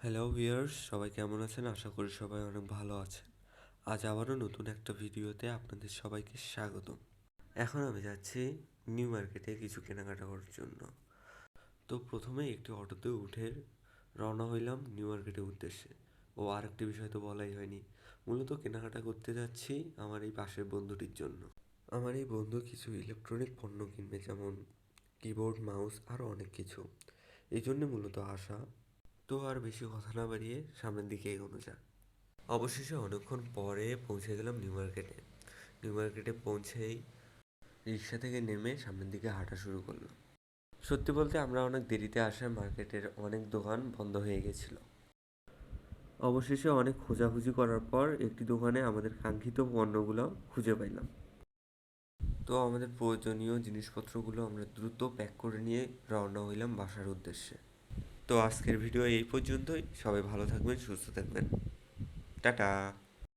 Hello viewers, সবাই কেমন আছেন? আশা করি সবাই অনেক ভালো আছেন। আজ আবারও নতুন একটা ভিডিওতে আপনাদের সবাইকে স্বাগতম। এখন আমি যাচ্ছি নিউ মার্কেটে কিছু কেনাকাটা করার জন্য। তো প্রথমে একটি অটোতে উঠে রওনা হইলাম নিউ মার্কেটের উদ্দেশ্যে। আরেকটি বিষয় তো বলাই হয়নি, মূলত কেনাকাটা করতে যাচ্ছি আমার এই পাশের বন্ধুটির জন্য। আমার এই বন্ধু কিছু ইলেকট্রনিক পণ্য কিনবে, যেমন কিবোর্ড, মাউস, আরও অনেক কিছু। এই জন্য মূলত আসা। তো আর বেশি কথা না বাড়িয়ে সামনের দিকে এগোনো যাক। অবশেষে অনেকক্ষণ পরে পৌঁছে গেলাম নিউ মার্কেটে। নিউ মার্কেটে পৌঁছেই রিক্সা থেকে নেমে সামনের দিকে হাঁটা শুরু করলাম। সত্যি বলতে আমরা অনেক দেরিতে আসায় মার্কেটের অনেক দোকান বন্ধ হয়ে গেছিল। অবশেষে অনেক খোঁজাখুঁজি করার পর একটি দোকানে আমাদের কাঙ্ক্ষিত পণ্যগুলো খুঁজে পাইলাম। তো আমাদের প্রয়োজনীয় জিনিসপত্রগুলো আমরা দ্রুত প্যাক করে নিয়ে রওনা হইলাম বাসার উদ্দেশ্যে। তো আজকের ভিডিও এই পর্যন্তই। সবাই ভালো থাকবেন, সুস্থ থাকবেন। টাটা।